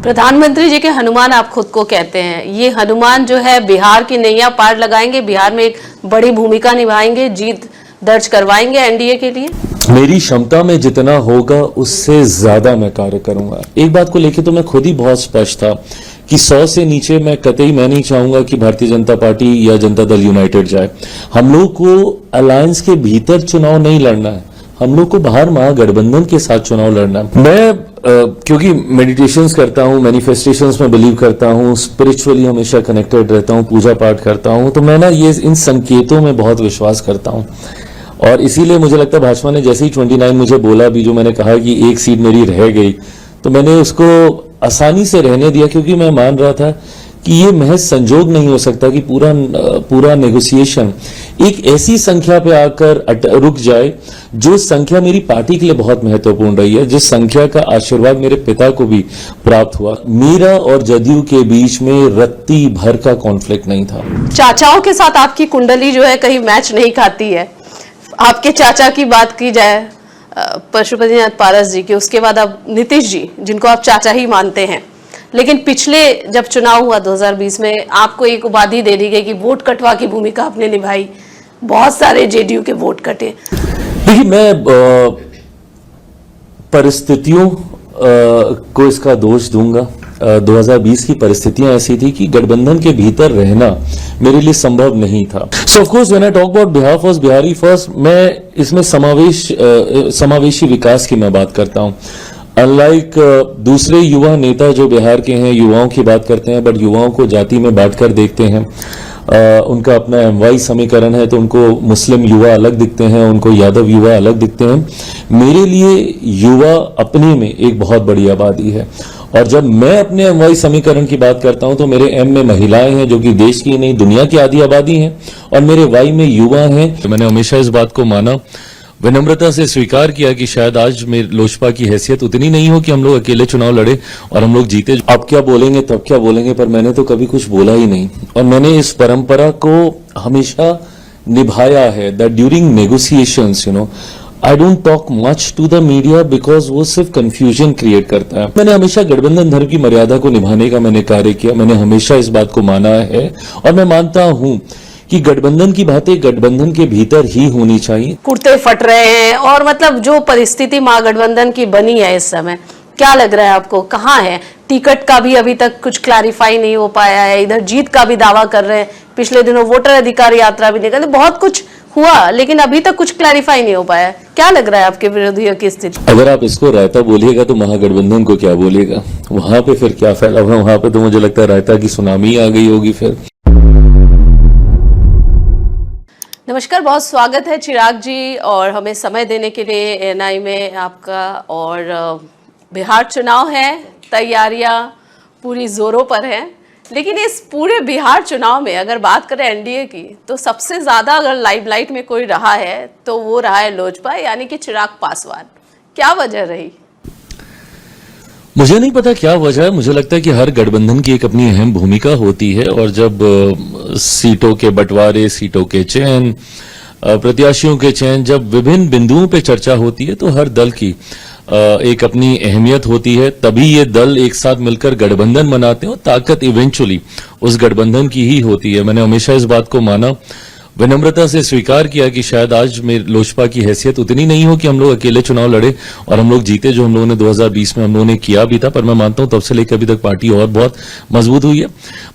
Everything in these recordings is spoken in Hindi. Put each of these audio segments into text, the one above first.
प्रधानमंत्री जी के हनुमान आप खुद को कहते हैं, ये हनुमान जो है बिहार की नैया पार लगाएंगे, बिहार में एक बड़ी भूमिका निभाएंगे, जीत दर्ज करवाएंगे एनडीए के लिए। मेरी क्षमता में जितना होगा उससे ज्यादा मैं कार्य करूंगा। एक बात को लेकर तो मैं खुद ही बहुत स्पष्ट था कि 100 से नीचे मैं नहीं चाहूंगा कि भारतीय जनता पार्टी या जनता दल यूनाइटेड जाए। हम लोग को अलायंस के भीतर चुनाव नहीं लड़ना है, हम लोग को बाहर महागठबंधन के साथ चुनाव लड़ना है। मैं क्योंकि मेडिटेशंस करता हूँ, मैनिफेस्टेशंस में बिलीव करता हूँ, स्पिरिचुअली हमेशा कनेक्टेड रहता हूँ, पूजा पाठ करता हूँ, तो मैं ये इन संकेतों में बहुत विश्वास करता हूँ। और इसीलिए मुझे लगता है भाजपा ने जैसे ही 29 मुझे बोला भी, जो मैंने कहा कि एक सीट मेरी रह गई, तो मैंने उसको आसानी से रहने दिया, क्योंकि मैं मान रहा था कि ये महज संजोग नहीं हो सकता कि पूरा नेगोशिएशन एक ऐसी संख्या पे आकर रुक जाए जो संख्या मेरी पार्टी के लिए बहुत महत्वपूर्ण रही है, जिस संख्या का आशीर्वाद मेरे पिता को भी प्राप्त हुआ। मीरा और जदयू के बीच में रत्ती भर का कॉन्फ्लिक्ट नहीं था। चाचाओं के साथ आपकी कुंडली जो है कहीं मैच नहीं खाती है। आपके चाचा की बात की जाए पशुपतिनाथ पारस जी की, उसके बाद अब नीतीश जी, जिनको आप चाचा ही मानते हैं, लेकिन पिछले जब चुनाव हुआ 2020 में आपको एक उपाधि दे दी गई कि वोट कटवा की भूमिका आपने निभाई, बहुत सारे जेडीयू के वोट कटे। देखिए, मैं परिस्थितियों को इसका दोष दूंगा। 2020 की परिस्थितियां ऐसी थी कि गठबंधन के भीतर रहना मेरे लिए संभव नहीं था। सो of course when I talk about Bihar first, Bihari first, मैं इसमें समावेशी विकास की मैं बात करता हूं। अनलाइक दूसरे युवा नेता जो बिहार के हैं, युवाओं की बात करते हैं, बट युवाओं को जाति में बांटकर देखते हैं। उनका अपना एमवाई समीकरण है, तो उनको मुस्लिम युवा अलग दिखते हैं, उनको यादव युवा अलग दिखते हैं। मेरे लिए युवा अपने में एक बहुत बड़ी आबादी है, और जब मैं अपने एमवाई समीकरण की बात करता हूं तो मेरे एम में महिलाएं हैं जो कि देश की नहीं दुनिया की आधी आबादी हैं, और मेरे वाई में युवा हैं। तो मैंने हमेशा इस बात को माना, विनम्रता से स्वीकार किया कि शायद आज मेरी लोजपा की हैसियत उतनी नहीं हो कि हम लोग अकेले चुनाव लड़े और हम लोग जीते। अब क्या बोलेंगे तब क्या बोलेंगे, पर मैंने तो कभी कुछ बोला ही नहीं, और मैंने इस परंपरा को हमेशा निभाया है that during negotiations I don't talk much to the media, because वो सिर्फ कंफ्यूजन क्रिएट करता है। मैंने हमेशा गठबंधन धर्म की मर्यादा को निभाने का मैंने कार्य किया। मैंने हमेशा इस बात को माना है, और मैं मानता हूं कि गठबंधन की बातें गठबंधन के भीतर ही होनी चाहिए। कुर्ते फट रहे हैं, और मतलब जो परिस्थिति महागठबंधन की बनी है इस समय, क्या लग रहा है आपको, कहाँ है? टिकट का भी अभी तक कुछ क्लैरिफाई नहीं हो पाया है, इधर जीत का भी दावा कर रहे हैं, पिछले दिनों वोटर अधिकार यात्रा भी निकली, बहुत कुछ हुआ, लेकिन अभी तक कुछ क्लैरिफाई नहीं हो पाया। क्या लग रहा है आपके विरोधियों की स्थिति? अगर आप इसको रायता बोलिएगा तो महागठबंधन को क्या बोलेगा? वहां पे फिर क्या फैला हुआ? वहां पे तो मुझे लगता है रायता की सुनामी आ गई होगी फिर। नमस्कार, बहुत स्वागत है चिराग जी, और हमें समय देने के लिए एएनआई में आपका। और बिहार चुनाव है, तैयारियां पूरी जोरों पर हैं, लेकिन इस पूरे बिहार चुनाव में अगर बात करें एनडीए की, तो सबसे ज्यादा अगर लाइमलाइट में कोई रहा है तो वो रहा है लोजपा, यानी कि चिराग पासवान। क्या वजह रही? मुझे नहीं पता क्या वजह है। मुझे लगता है कि हर गठबंधन की एक अपनी अहम भूमिका होती है, और जब सीटों के बंटवारे, सीटों के चयन, प्रत्याशियों के चयन, जब विभिन्न बिंदुओं पे चर्चा होती है, तो हर दल की एक अपनी अहमियत होती है। तभी ये दल एक साथ मिलकर गठबंधन बनाते हैं, और ताकत इवेंचुअली उस गठबंधन की ही होती है। मैंने हमेशा इस बात को माना, विनम्रता से स्वीकार किया कि शायद आज मेरी लोजपा की हैसियत उतनी नहीं हो कि हम लोग अकेले चुनाव लड़े और हम लोग जीते, जो हम लोगों ने 2020 में हम लोगों ने किया भी था। पर मैं मानता हूं तब से लेकर अभी तक पार्टी और बहुत मजबूत हुई है।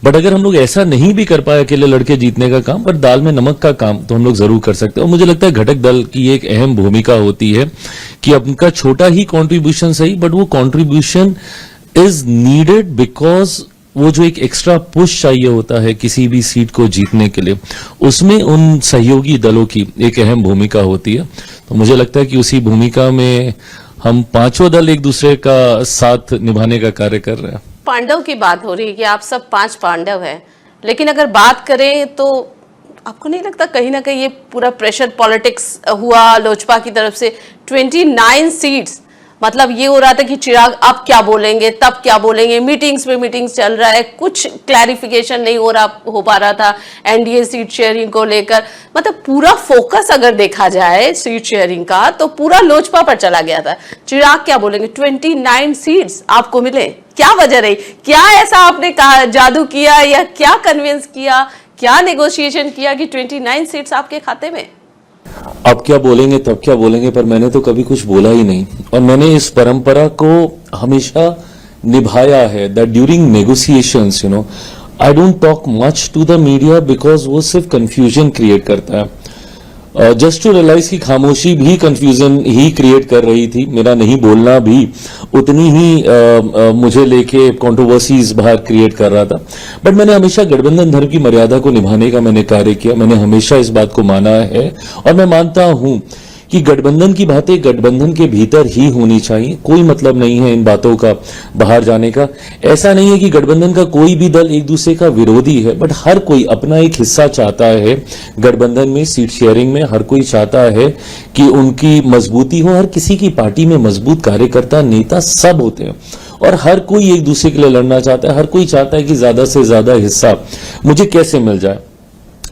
बट अगर हम लोग ऐसा नहीं भी कर पाए अकेले लड़के जीतने का काम, पर दाल में नमक का काम तो हम लोग जरूर कर सकते हैं। और मुझे लगता है घटक दल की एक अहम भूमिका होती है कि उनका छोटा ही कॉन्ट्रीब्यूशन सही, बट वो कॉन्ट्रीब्यूशन इज नीडेड, बिकॉज वो जो एक एक्स्ट्रा पुश चाहिए होता है किसी भी सीट को जीतने के लिए, उसमें उन सहयोगी दलों की एक अहम भूमिका होती है। तो मुझे लगता है कि उसी भूमिका में हम पांचों दल एक दूसरे का साथ निभाने का कार्य कर रहे हैं। पांडव की बात हो रही है कि आप सब 5 पांडव हैं, लेकिन अगर बात करें तो आपको नहीं लगता कहीं ना कहीं ये पूरा प्रेशर पॉलिटिक्स हुआ लोजपा की तरफ से? 29 सीट्स मतलब ये हो रहा था कि चिराग अब क्या बोलेंगे, तब क्या बोलेंगे, मीटिंग्स पे मीटिंग्स चल रहा है, कुछ क्लैरिफिकेशन नहीं हो पा रहा था एनडीए सीट शेयरिंग को लेकर। मतलब पूरा फोकस अगर देखा जाए सीट शेयरिंग का तो पूरा लोजपा पर चला गया था। चिराग क्या बोलेंगे? 29 सीट्स आपको मिले, क्या वजह रही? क्या ऐसा आपने कहा, जादू किया या क्या कन्विंस किया, क्या नेगोशिएशन किया कि 29 सीट्स आपके खाते में? अब क्या बोलेंगे तब क्या बोलेंगे, पर मैंने तो कभी कुछ बोला ही नहीं। और मैंने इस परंपरा को हमेशा निभाया है that during negotiations I don't talk much to the media because वो सिर्फ कंफ्यूजन क्रिएट करता है। जस्ट टू रियलाइज की खामोशी भी कंफ्यूजन ही क्रिएट कर रही थी, मेरा नहीं बोलना भी उतनी ही मुझे लेके कंट्रोवर्सीज बाहर क्रिएट कर रहा था। बट मैंने हमेशा गठबंधन धर्म की मर्यादा को निभाने का मैंने कार्य किया, मैंने हमेशा इस बात को माना है और मैं मानता हूं कि गठबंधन की बातें गठबंधन के भीतर ही होनी चाहिए। कोई मतलब नहीं है इन बातों का बाहर जाने का। ऐसा नहीं है कि गठबंधन का कोई भी दल एक दूसरे का विरोधी है, बट हर कोई अपना एक हिस्सा चाहता है गठबंधन में, सीट शेयरिंग में। हर कोई चाहता है कि उनकी मजबूती हो। हर किसी की पार्टी में मजबूत कार्यकर्ता, नेता सब होते हैं और हर कोई एक दूसरे के लिए लड़ना चाहता है। हर कोई चाहता है कि ज्यादा से ज्यादा हिस्सा मुझे कैसे मिल जाए।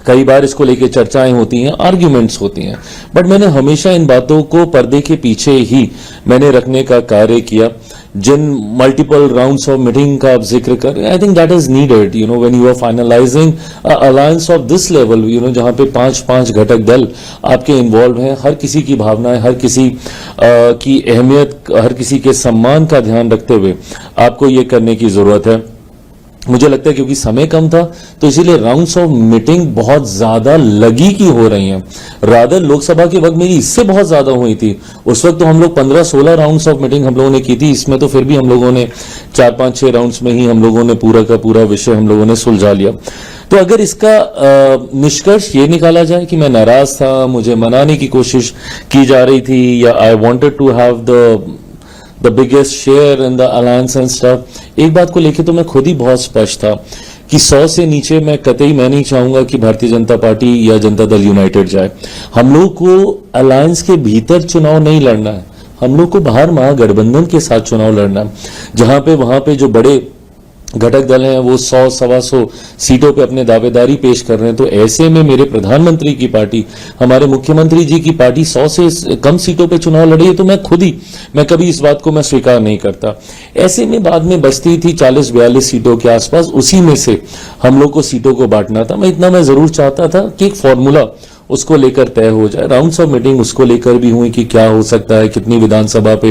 कई बार इसको लेकर चर्चाएं होती हैं, आर्ग्यूमेंट्स होती हैं, बट मैंने हमेशा इन बातों को पर्दे के पीछे ही मैंने रखने का कार्य किया। जिन मल्टीपल राउंड्स ऑफ मीटिंग का आप जिक्र कर, I think that is needed when you are finalising alliance of this level, जहां पे 5 घटक दल आपके इन्वॉल्व हैं। हर किसी की भावनाएं, हर किसी की अहमियत, हर किसी के सम्मान का ध्यान रखते हुए आपको ये करने की जरूरत है। मुझे लगता है क्योंकि समय कम था तो इसीलिए राउंड्स ऑफ मीटिंग बहुत ज्यादा लगी की हो रही हैं। रादर लोकसभा के वक्त मेरी इससे बहुत ज्यादा हुई थी। उस वक्त तो हम लोग 15-16 राउंड्स ऑफ मीटिंग हम लोगों ने की थी। इसमें तो फिर भी हम लोगों ने 4-5-6 राउंड्स में ही हम लोगों ने पूरा का पूरा विषय हम लोगों ने सुलझा लिया। तो अगर इसका निष्कर्ष ये निकाला जाए कि मैं नाराज था, मुझे मनाने की कोशिश की जा रही थी, या I wanted to have the biggest share in the alliance and stuff, एक बात को लेकर तो मैं खुद ही बहुत स्पष्ट था कि 100 से नीचे मैं कतई मैं नहीं चाहूंगा कि भारतीय जनता पार्टी या जनता दल यूनाइटेड जाए। हम लोग को अलायंस के भीतर चुनाव नहीं लड़ना है, हम लोग को बाहर महागठबंधन के साथ चुनाव लड़ना है। जहां पे वहां पे जो बड़े घटक दल हैं वो 100-125 सीटों पे अपने दावेदारी पेश कर रहे हैं। तो ऐसे में मेरे प्रधानमंत्री की पार्टी, हमारे मुख्यमंत्री जी की पार्टी 100 से कम सीटों पे चुनाव लड़ी है, तो मैं कभी इस बात को मैं स्वीकार नहीं करता। ऐसे में बाद में बचती थी 40-42 सीटों के आसपास, उसी में से हम लोग को सीटों को बांटना था। मैं जरूर चाहता था कि एक फॉर्मूला उसको लेकर तय हो जाए। राउंड्स ऑफ मीटिंग उसको लेकर भी हुई कि क्या हो सकता है, कितनी विधानसभा पे,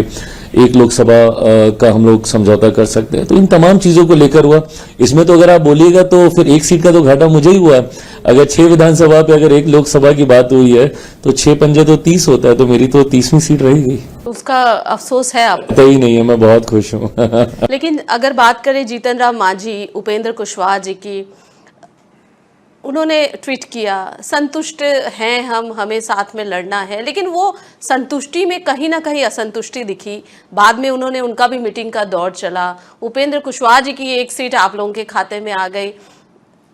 एक लोकसभा का हम लोग समझौता कर सकते हैं। तो इन तमाम चीजों को लेकर हुआ। इसमें तो अगर आप बोलिएगा तो फिर एक सीट का तो घाटा मुझे ही हुआ है। अगर 6 विधानसभा पे अगर एक लोकसभा की बात हुई है तो 6 पंजे तो 30 होता है, तो मेरी तो 30वीं सीट रह गई। उसका अफसोस है आपको? पता ही नहीं है, मैं बहुत खुश हूँ। लेकिन अगर बात करें जीतन राम मांझी, उपेंद्र कुशवाहा जी की, उन्होंने ट्वीट किया संतुष्ट हैं हम, हमें साथ में लड़ना है, लेकिन वो संतुष्टि में कहीं ना कहीं असंतुष्टि दिखी। बाद में उनका भी मीटिंग का दौर चला। उपेंद्र कुशवाहा जी की एक सीट आप लोगों के खाते में आ गई।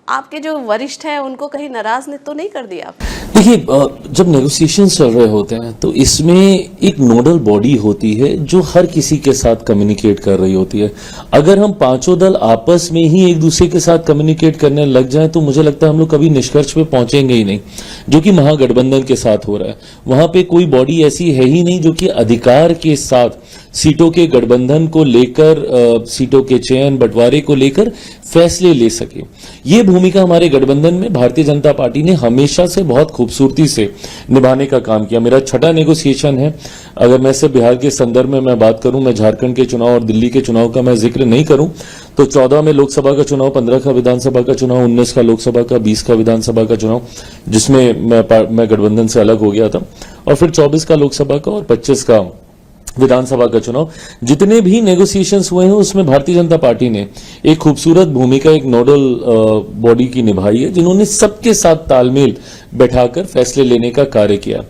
आपके जो वरिष्ठ हैं उनको कहीं नाराज ने तो नहीं कर दिया? देखिए, जब नेगोशिएशन चल रहे होते हैं तो इसमें एक नोडल बॉडी होती है जो हर किसी के साथ कम्युनिकेट कर रही होती है। अगर हम पांचों दल आपस में ही एक दूसरे के साथ कम्युनिकेट करने लग जाएं तो मुझे लगता है हम लोग कभी निष्कर्ष पे पहुंचेंगे ही नहीं, जो कि महागठबंधन के साथ हो रहा है। वहां पे कोई बॉडी ऐसी है ही नहीं जो कि अधिकार के साथ सीटों के गठबंधन को लेकर, सीटों के चयन बंटवारे को लेकर फैसले ले सके। ये भूमिका हमारे गठबंधन में भारतीय जनता पार्टी ने हमेशा से बहुत खूबसूरती से निभाने का काम किया। मेरा 6ठा नेगोशिएशन है। अगर मैं सिर्फ बिहार के संदर्भ में मैं बात करूं, मैं झारखंड के चुनाव और दिल्ली के चुनाव का मैं जिक्र नहीं करूं, तो 14 में लोकसभा का चुनाव, 15 का विधानसभा का चुनाव, 19 का लोकसभा का, 20 का विधानसभा का चुनाव, जिसमें मैं गठबंधन से अलग हो गया था, और फिर 24 का लोकसभा का और 25 का विधानसभा का चुनाव। जितने भी नेगोशिएशंस हुए हैं उसमें भारतीय जनता पार्टी ने एक खूबसूरत भूमिका, एक नोडल बॉडी की निभाई है, जिन्होंने सबके साथ तालमेल बैठाकर फैसले लेने का कार्य किया।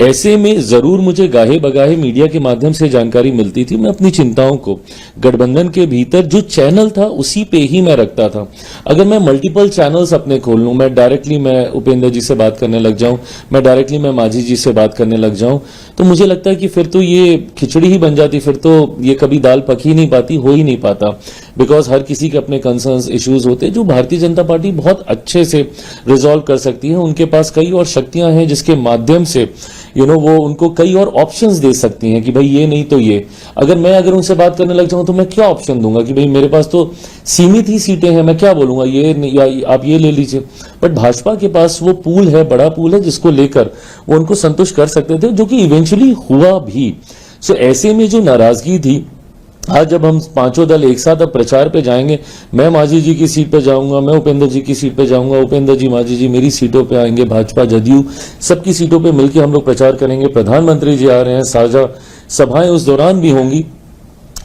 ऐसे में जरूर मुझे गाहे बगाहे मीडिया के माध्यम से जानकारी मिलती थी। मैं अपनी चिंताओं को गठबंधन के भीतर जो चैनल था उसी पे ही मैं रखता था। अगर मैं मल्टीपल चैनल्स अपने खोल लूं, मैं डायरेक्टली मैं उपेंद्र जी से बात करने लग जाऊं, मैं डायरेक्टली मैं माझी जी से बात करने लग जाऊं, तो मुझे लगता है कि फिर तो ये खिचड़ी ही बन जाती, फिर तो ये कभी दाल पक ही नहीं पाती, हो ही नहीं पाता। बिकॉज हर किसी के अपने कंसर्न्स, इश्यूज होते हैं जो भारतीय जनता पार्टी बहुत अच्छे से रिजॉल्व कर सकती है। उनके पास कई और शक्तियां हैं जिसके माध्यम से वो उनको कई और ऑप्शंस दे सकती हैं कि भाई ये नहीं तो ये। अगर उनसे बात करने लग जाऊं तो मैं क्या ऑप्शन दूंगा कि भाई मेरे पास तो सीमित ही सीटें हैं, मैं क्या बोलूंगा ये या आप ये ले लीजिए। बट भाजपा के पास वो पूल है, बड़ा पूल है, जिसको लेकर वो उनको संतुष्ट कर सकते थे, जो कि इवेंचुअली हुआ भी। सो ऐसे में जो नाराजगी थी, आज जब हम पांचों दल एक साथ अब प्रचार पे जाएंगे, मैं माझी जी की सीट पे जाऊंगा, मैं उपेंद्र जी की सीट पे जाऊंगा, उपेंद्र जी माझी जी मेरी सीटों पे आएंगे, भाजपा जदयू सबकी सीटों पे मिलकर हम लोग प्रचार करेंगे। प्रधानमंत्री जी आ रहे हैं, साझा सभाएं उस दौरान भी होंगी।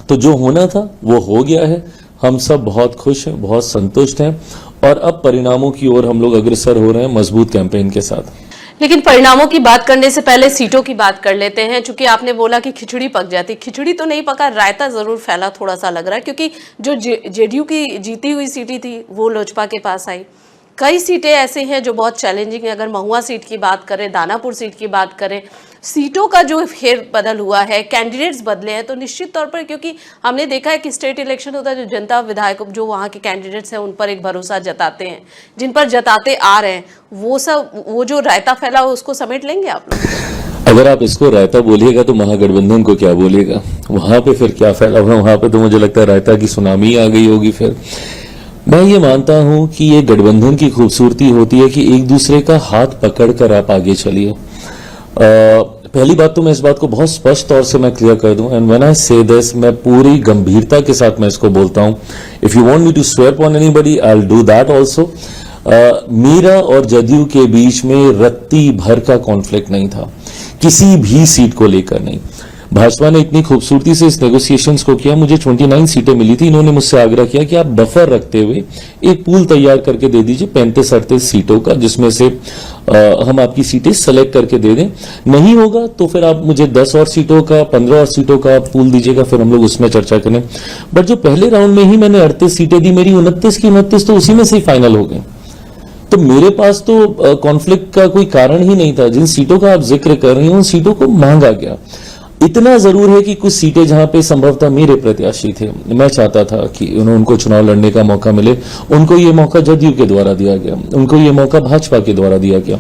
तो जो होना था वो हो गया है। हम सब बहुत खुश हैं, बहुत संतुष्ट हैं और अब परिणामों की ओर हम लोग अग्रसर हो रहे हैं मजबूत कैंपेन के साथ। लेकिन परिणामों की बात करने से पहले सीटों की बात कर लेते हैं, क्योंकि आपने बोला कि खिचड़ी पक जाती। खिचड़ी तो नहीं पका, रायता जरूर फैला, थोड़ा सा लग रहा है, क्योंकि जो जेडीयू की जीती हुई सीटें थी वो लोजपा के पास आई। कई सीटें ऐसे हैं जो बहुत चैलेंजिंग है। अगर महुआ सीट की बात करें, दानापुर सीट की बात करें, सीटों का जो फेर बदल हुआ है, कैंडिडेट्स बदले हैं, तो निश्चित तौर पर, क्योंकि हमने देखा है कि स्टेट इलेक्शन होता है, जो जनता विधायक जो वहाँ के कैंडिडेट्स हैं उन पर एक भरोसा जताते हैं, जिन पर जताते आ रहे हैं, वो जो रायता फैला हो उसको समेट लेंगे आप लोग? अगर आप इसको रायता बोलिएगा तो महागठबंधन को क्या बोलिएगा? वहां पे फिर क्या फैला हुआ? वहां पे तो मुझे लगता है रायता की सुनामी आ गई होगी। फिर मैं ये मानता हूं कि ये गठबंधन की खूबसूरती होती है कि एक दूसरे का हाथ पकड़कर आप आगे चलिए। पहली बात तो मैं इस बात को बहुत स्पष्ट तौर से मैं क्लियर कर दूं, एंड व्हेन आई से दिस, मैं पूरी गंभीरता के साथ मैं इसको बोलता हूं। If you want me to swear upon anybody, I will do that also. Meera और जदयू के बीच में रत्ती भर का कॉन्फ्लिक्ट नहीं था, किसी भी सीट को लेकर नहीं। भाजपा ने इतनी खूबसूरती से इस नेगोशिएशंस को किया। मुझे 29 सीटें मिली थी। इन्होंने मुझसे आग्रह किया कि आप बफर रखते हुए एक पूल तैयार करके दे दीजिए 35-38 सीटों का, जिसमें से हम आपकी सीटें सेलेक्ट करके दे दें। नहीं होगा तो फिर आप मुझे 10 और सीटों का, 15 और सीटों का पूल दीजिएगा, फिर हम लोग उसमें चर्चा करें। बट जो पहले राउंड में ही मैंने 38 सीटें दी, मेरी 29 की 29 तो उसी में से ही फाइनल हो गई। तो मेरे पास तो कॉन्फ्लिक्ट का कोई कारण ही नहीं था। जिन सीटों का आप जिक्र कर रही हैं उन सीटों को मांगा गया। इतना जरूर है कि कुछ सीटें जहां पे संभवतः मेरे प्रत्याशी थे, मैं चाहता था कि उनको चुनाव लड़ने का मौका मिले, उनको ये मौका जदयू के द्वारा दिया गया, उनको ये मौका भाजपा के द्वारा दिया गया।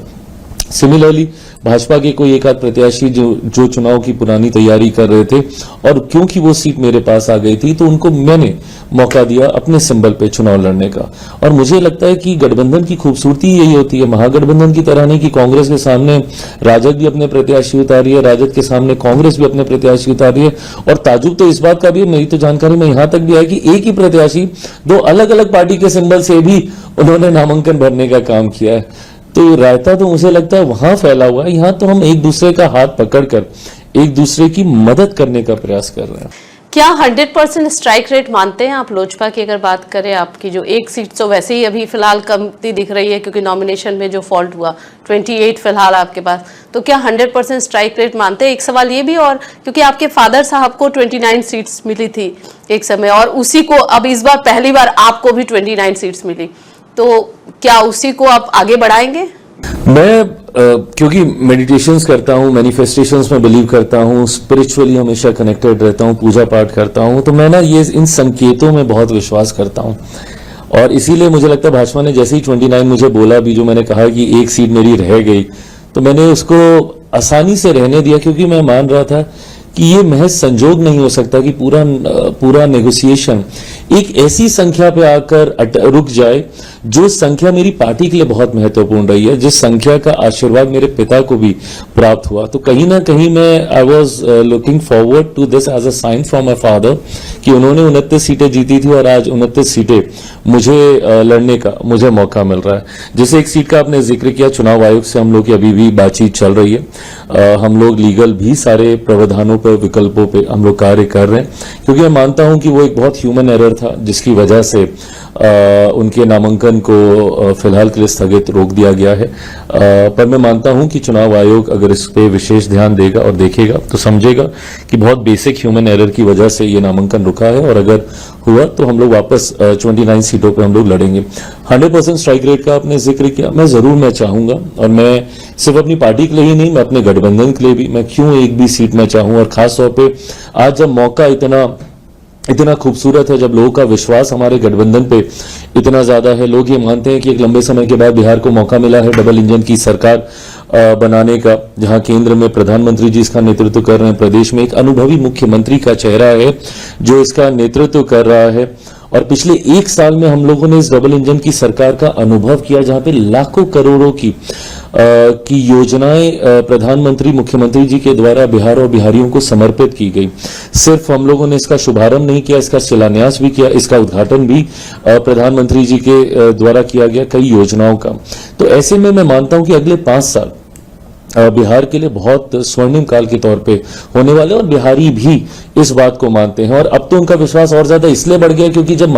सिमिलरली भाजपा के कोई एक आध प्रत्याशी जो चुनाव की पुरानी तैयारी कर रहे थे, और क्योंकि वो सीट मेरे पास आ गई थी तो उनको मैंने मौका दिया अपने सिंबल पे चुनाव लड़ने का। और मुझे लगता है कि गठबंधन की खूबसूरती यही होती है, महागठबंधन की तरह नहीं कि कांग्रेस के सामने राजद भी अपने प्रत्याशी उतार रही है, राजद के सामने कांग्रेस भी अपने प्रत्याशी उतार रही है। और ताजुब तो इस बात का भी, मेरी तो जानकारी में यहां तक भी है कि एक ही प्रत्याशी 2 अलग अलग पार्टी के सिंबल से भी उन्होंने नामांकन भरने का काम किया है। तो रायता तो मुझे लगता है वहां फैला हुआ है, यहां तो हम एक दूसरे का हाथ पकड़कर एक दूसरे की मदद करने का प्रयास कर रहे हैं। क्या 100% स्ट्राइक रेट मानते हैं आप लोजपा की? अगर बात करें आपकी जो एक सीट तो वैसे ही अभी फिलहाल कमती दिख रही है, क्योंकि नॉमिनेशन में जो फॉल्ट हुआ 28 फिलहाल आपके पास, तो क्या 100% स्ट्राइक रेट मानते हैं? एक सवाल ये भी, और क्योंकि आपके फादर साहब को 29 सीट्स मिली थी एक समय, और उसी को अब इस बार पहली बार आपको भी 29 सीट्स मिली, तो क्या उसी को आप आगे बढ़ाएंगे? मैं क्योंकि मेडिटेशंस करता हूँ, मैनिफेस्टेशंस में बिलीव करता हूँ, स्पिरिचुअली हमेशा कनेक्टेड रहता हूँ, पूजा पाठ करता हूँ, तो मैं ना ये इन संकेतों में बहुत विश्वास करता हूँ। और इसीलिए मुझे लगता है भाजपा ने जैसे ही 29 मुझे बोला भी, जो मैंने कहा कि एक सीट मेरी रह गई, तो मैंने उसको आसानी से रहने दिया, क्योंकि मैं मान रहा था कि ये महज संजोग नहीं हो सकता कि पूरा नेगोशिएशन एक ऐसी संख्या पे आकर रुक जाए जो संख्या मेरी पार्टी के लिए बहुत महत्वपूर्ण रही है, जिस संख्या का आशीर्वाद मेरे पिता को भी प्राप्त हुआ। तो कहीं ना कहीं मैं I was looking forward to this as a sign from my father कि उन्होंने 29 सीटें जीती थी और आज 29 सीटें मुझे लड़ने का मुझे मौका मिल रहा है। जैसे एक सीट का आपने जिक्र किया, चुनाव आयोग से हम लोग की अभी भी बातचीत चल रही है। हम लोग लीगल भी सारे प्रावधानों पर, विकल्पों पे हम लोग कार्य कर रहे हैं, क्योंकि मैं मानता हूं कि वो एक बहुत ह्यूमन एरर था जिसकी वजह से उनके नामांकन को फिलहाल के लिए स्थगित रोक दिया गया है। पर मैं मानता हूं कि चुनाव आयोग अगर इस पे विशेष ध्यान देगा और देखेगा तो समझेगा कि बहुत बेसिक ह्यूमन एरर की वजह से ये नामांकन रुका है, और अगर हुआ तो हम लोग वापस 29 सीटों पे हम लोग लड़ेंगे। 100% स्ट्राइक रेट का आपने जिक्र किया, मैं चाहूंगा, और मैं सिर्फ अपनी पार्टी के लिए ही नहीं, मैं अपने गठबंधन के लिए भी, मैं क्यों एक भी सीट में चाहूं। और खासतौर पे आज जब मौका इतना खूबसूरत है, जब लोगों का विश्वास हमारे गठबंधन पे इतना ज्यादा है, लोग ये मानते हैं कि एक लंबे समय के बाद बिहार को मौका मिला है डबल इंजन की सरकार बनाने का, जहां केंद्र में प्रधानमंत्री जी इसका नेतृत्व कर रहे हैं, प्रदेश में एक अनुभवी मुख्यमंत्री का चेहरा है जो इसका नेतृत्व कर रहा है। और पिछले एक साल में हम लोगों ने इस डबल इंजन की सरकार का अनुभव किया, जहां पे लाखों करोड़ों की योजनाएं प्रधानमंत्री मुख्यमंत्री जी के द्वारा बिहार और बिहारियों को समर्पित की गई। सिर्फ हम लोगों ने इसका शुभारंभ नहीं किया, इसका शिलान्यास भी किया, इसका उद्घाटन भी प्रधानमंत्री जी के द्वारा किया गया कई योजनाओं का। तो ऐसे में मैं मानता हूं कि अगले 5 साल बिहार के लिए बहुत स्वर्णिम काल के तौर पे होने वाले, और बिहारी भी इस बात को मानते हैं। और अब तो उनका विश्वास और ज्यादा इसलिए बढ़ गया क्योंकि जब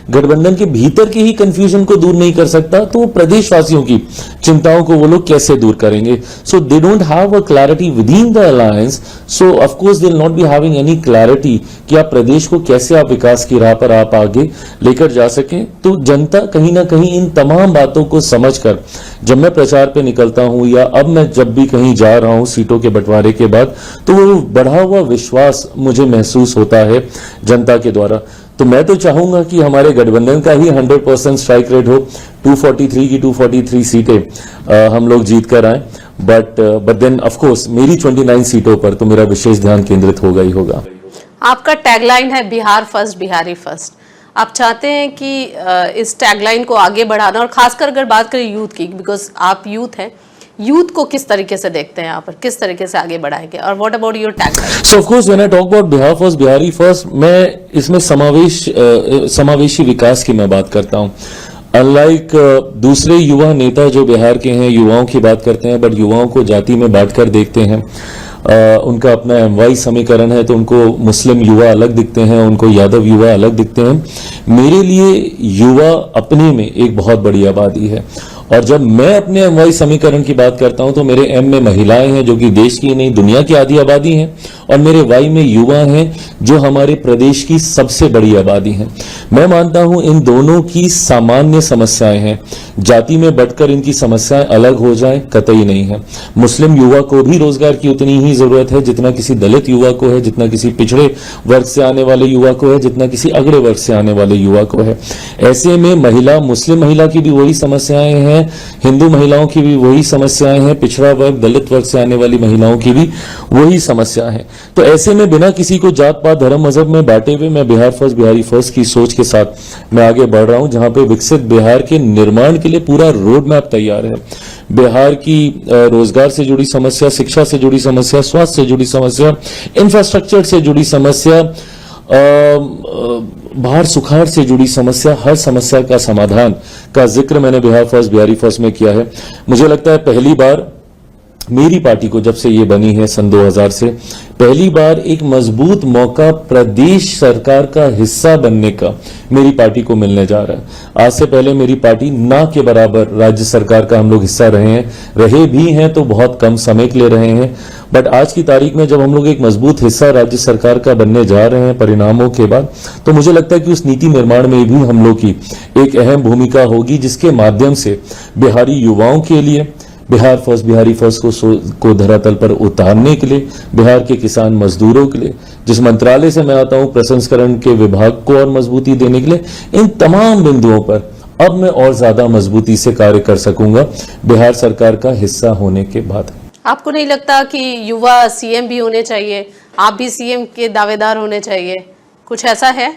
गठबंधन के भीतर के ही कंफ्यूजन को दूर नहीं कर सकता, तो प्रदेशवासियों की चिंताओं को वो लोग कैसे दूर करेंगे। So they don't have a clarity within the alliance, so of course they will not be having any clarity कि आप प्रदेश को कैसे आप विकास की राह पर आप आगे लेकर जा सकें। तो जनता कहीं ना कहीं इन तमाम बातों को समझकर जब मैं प्रचार पे निकलता हूं, या अब मैं जब भी कहीं जा रहा हूं सीटों के बंटवारे के बाद, तो वो बढ़ा हुआ विश्वास मुझे महसूस होता है जनता के द्वारा। तो मैं तो चाहूंगा कि हमारे गठबंधन का ही 100% स्ट्राइक रेट हो, 243 की 243 सीटें हम लोग जीत कर आए। बट देन ऑफ कोर्स मेरी 29 सीटों पर तो मेरा विशेष ध्यान केंद्रित होगा ही होगा। आपका टैगलाइन है बिहार फर्स्ट, बिहारी फर्स्ट। आप चाहते हैं कि इस टैगलाइन को आगे बढ़ाना, और खासकर अगर बात करें यूथ की, बिकॉज आप यूथ हैं, यूथ को किस तरीके से देखते हैं यहाँ पर, किस तरीके से आगे बढ़ाएंगे, और what about your tagline? So of course when I talk about Bihar first, Bihari first, मैं इसमें समावेशी विकास की मैं बात करता हूँ। अनलाइक दूसरे युवा नेता जो बिहार के हैं, युवाओं की बात करते हैं, बट युवाओं को जाति में बांटकर देखते हैं। उनका अपना MY समीकरण है, तो उनको मुस्लिम युवा अलग दिखते हैं, उनको यादव युवा अलग दिखते हैं। मेरे लिए युवा अपने में एक बहुत बड़ी आबादी है, और जब मैं अपने MY समीकरण की बात करता हूं तो मेरे M में महिलाएं हैं जो कि देश की नहीं दुनिया की आधी आबादी हैं, और मेरे Y में युवा हैं जो हमारे प्रदेश की सबसे बड़ी आबादी हैं। मैं मानता हूं इन दोनों की सामान्य समस्याएं हैं, जाति में बंटकर इनकी समस्याएं अलग हो जाएं कतई नहीं है। मुस्लिम युवा को भी रोजगार की उतनी ही जरूरत है जितना किसी दलित युवा को है, जितना किसी पिछड़े वर्ग से आने वाले युवा को है, जितना किसी अगड़े वर्ग से आने वाले युवा को है। ऐसे में मुस्लिम महिला की भी वही समस्याएं हैं, हिंदू महिलाओं की भी वही समस्याएं हैं, पिछड़ा वर्ग दलित वर्ग से आने वाली महिलाओं की भी वही समस्या है। तो ऐसे में बिना किसी को जात पात धर्म मजहब में बांटे हुए मैं बिहार फर्स्ट, बिहारी फर्स्ट की सोच के साथ मैं आगे बढ़ रहा हूं, जहां पे विकसित बिहार के निर्माण के लिए पूरा रोड मैप तैयार है। बिहार की रोजगार से जुड़ी समस्या, शिक्षा से जुड़ी समस्या, स्वास्थ्य से जुड़ी समस्या, इंफ्रास्ट्रक्चर से जुड़ी समस्या, बाहर सुखाड़ से जुड़ी समस्या, हर समस्या का समाधान का जिक्र मैंने बिहार फर्स्ट, बिहारी फर्स्ट में किया है। मुझे लगता है पहली बार मेरी पार्टी को, जब से ये बनी है सन 2000 से, पहली बार एक मजबूत मौका प्रदेश सरकार का हिस्सा बनने का मेरी पार्टी को मिलने जा रहा है। आज से पहले मेरी पार्टी ना के बराबर राज्य सरकार का हम लोग हिस्सा रहे भी हैं तो बहुत कम समय के लिए रहे हैं, बट आज की तारीख में जब हम लोग एक मजबूत हिस्सा राज्य सरकार का बनने जा रहे हैं परिणामों के बाद, तो मुझे लगता है कि उस नीति निर्माण में भी हम लोग की एक अहम भूमिका होगी, जिसके माध्यम से बिहारी युवाओं के लिए बिहार फर्स्ट, बिहारी फर्स्ट को धरातल पर उतारने के लिए, बिहार के किसान मजदूरों के लिए, जिस मंत्रालय से मैं आता हूं प्रसंस्करण के विभाग को और मजबूती देने के लिए, इन तमाम बिंदुओं पर अब मैं और ज्यादा मजबूती से कार्य कर सकूंगा बिहार सरकार का हिस्सा होने के बाद। आपको नहीं लगता कि युवा CM भी होने चाहिए, आप भी CM के दावेदार होने चाहिए? कुछ ऐसा है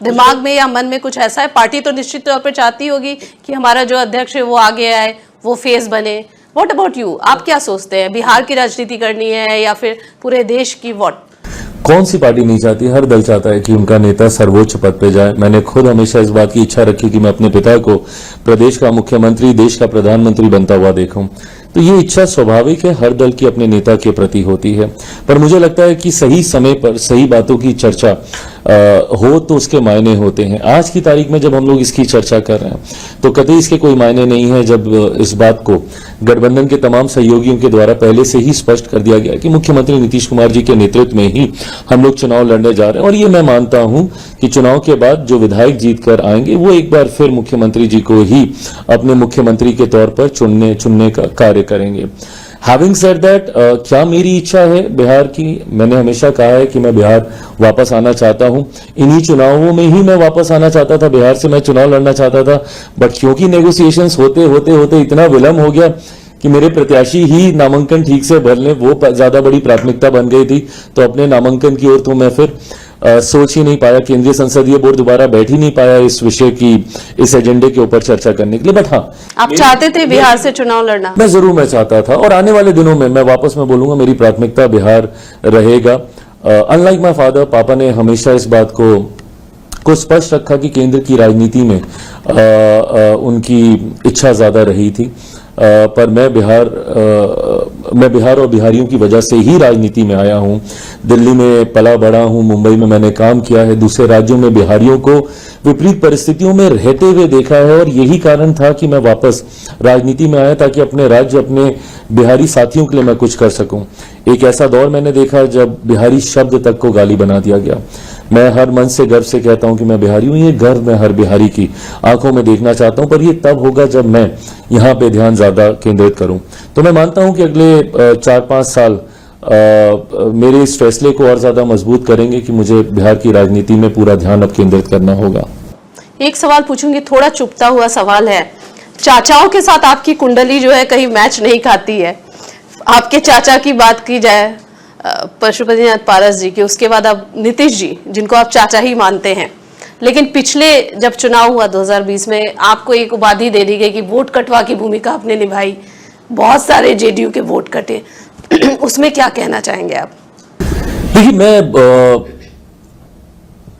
दिमाग में या मन में, कुछ ऐसा है? पार्टी तो निश्चित तौर पर चाहती होगी कि हमारा जो अध्यक्ष है वो आगे आए, वो फेस बने। व्हाट अबाउट यू, आप क्या सोचते हैं? बिहार की राजनीति करनी है या फिर पूरे देश की? व्हाट, कौन सी पार्टी नहीं चाहती? हर दल चाहता है कि उनका नेता सर्वोच्च पद पे जाए। मैंने खुद हमेशा इस बात की इच्छा रखी कि मैं अपने पिता को प्रदेश का मुख्यमंत्री, देश का प्रधानमंत्री बनता हुआ देखूं। तो ये इच्छा स्वाभाविक है, हर दल की अपने नेता के प्रति होती है, पर मुझे लगता है कि सही समय पर सही बातों की चर्चा हो तो उसके मायने होते हैं। आज की तारीख में जब हम लोग इसकी चर्चा कर रहे हैं तो कतई इसके कोई मायने नहीं है जब इस बात को गठबंधन के तमाम सहयोगियों के द्वारा पहले से ही स्पष्ट कर दिया गया कि मुख्यमंत्री नीतीश कुमार जी के नेतृत्व में ही हम लोग चुनाव लड़ने जा रहे हैं। और ये मैं मानता हूं कि चुनाव के बाद जो विधायक जीत कर आएंगे वो एक बार फिर मुख्यमंत्री जी को ही अपने मुख्यमंत्री के तौर पर चुनने का कार्य करेंगे। हैविंग सेड दैट, क्या मेरी इच्छा है बिहार की? मैंने हमेशा कहा है कि मैं बिहार वापस आना चाहता हूं। इन्हीं चुनावों में ही मैं वापस आना चाहता था, बिहार से मैं चुनाव लड़ना चाहता था, बट क्योंकि नेगोशिएशंस होते इतना विलंब हो गया कि मेरे प्रत्याशी ही नामांकन ठीक से भर लें वो ज्यादा बड़ी प्राथमिकता बन गई थी। तो अपने नामांकन की ओर तो मैं फिर सोच ही नहीं पाया, केंद्रीय संसदीय बोर्ड दोबारा बैठ ही नहीं पाया इस विषय की, इस एजेंडे के ऊपर चर्चा करने के लिए। बट हाँ, आप चाहते थे बिहार से चुनाव लड़ना? मैं चाहता था और आने वाले दिनों में मैं वापस मैं बोलूंगा मेरी प्राथमिकता बिहार रहेगा। अनलाइक माय फादर, पापा ने हमेशा इस बात को स्पष्ट रखा कि केंद्र की राजनीति में उनकी इच्छा ज्यादा रही थी। पर मैं बिहार और बिहारियों की वजह से ही राजनीति में आया हूं। दिल्ली में पला बड़ा हूं, मुंबई में मैंने काम किया है, दूसरे राज्यों में बिहारियों को विपरीत परिस्थितियों में रहते हुए देखा है और यही कारण था कि मैं वापस राजनीति में आया ताकि अपने राज्य, अपने बिहारी साथियों के लिए मैं कुछ कर सकूं। एक ऐसा दौर मैंने देखा जब बिहारी शब्द तक को गाली बना दिया गया। मैं हर मन से गर्व से कहता हूं कि मैं बिहारी हूं। ये गर्व मैं हर बिहारी की आंखों में देखना चाहता हूं, पर ये तब होगा जब मैं यहां पे ध्यान ज्यादा केंद्रित करूं। तो मैं मानता हूं कि अगले 4-5 साल मेरे इस फैसले को और ज्यादा मजबूत करेंगे कि मुझे बिहार की राजनीति में पूरा ध्यान अब केंद्रित करना होगा। एक सवाल पूछूंगी, थोड़ा चुभता हुआ सवाल है। चाचाओं के साथ आपकी कुंडली जो है कहीं मैच नहीं खाती है। आपके चाचा की बात की जाए पशुपतिनाथ पारस जी के, उसके बाद अब नीतीश जी जिनको आप चाचा ही मानते हैं, लेकिन पिछले जब चुनाव हुआ 2020 में आपको एक उपाधि दे दी गई कि वोट कटवा की भूमिका आपने निभाई, बहुत सारे जेडीयू के वोट कटे। उसमें क्या कहना चाहेंगे आप? देखिए, मैं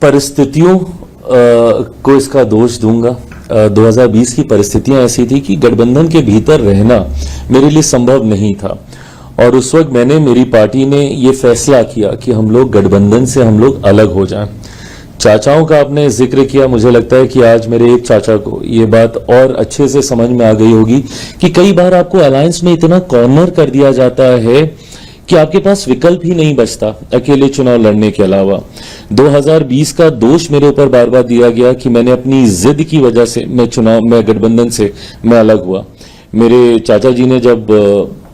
परिस्थितियों को इसका दोष दूंगा। 2020 की परिस्थितियां ऐसी थी कि गठबंधन के भीतर रहना मेरे लिए संभव नहीं था और उस वक्त मेरी पार्टी ने ये फैसला किया कि हम लोग गठबंधन से हम लोग अलग हो जाएं। चाचाओं का आपने जिक्र किया, मुझे लगता है कि आज मेरे एक चाचा को ये बात और अच्छे से समझ में आ गई होगी कि कई बार आपको अलायंस में इतना कॉर्नर कर दिया जाता है कि आपके पास विकल्प ही नहीं बचता अकेले चुनाव लड़ने के अलावा। 2020 का दोष मेरे ऊपर बार बार दिया गया कि मैंने अपनी जिद की वजह से मैं गठबंधन से मैं अलग हुआ। मेरे चाचा जी ने जब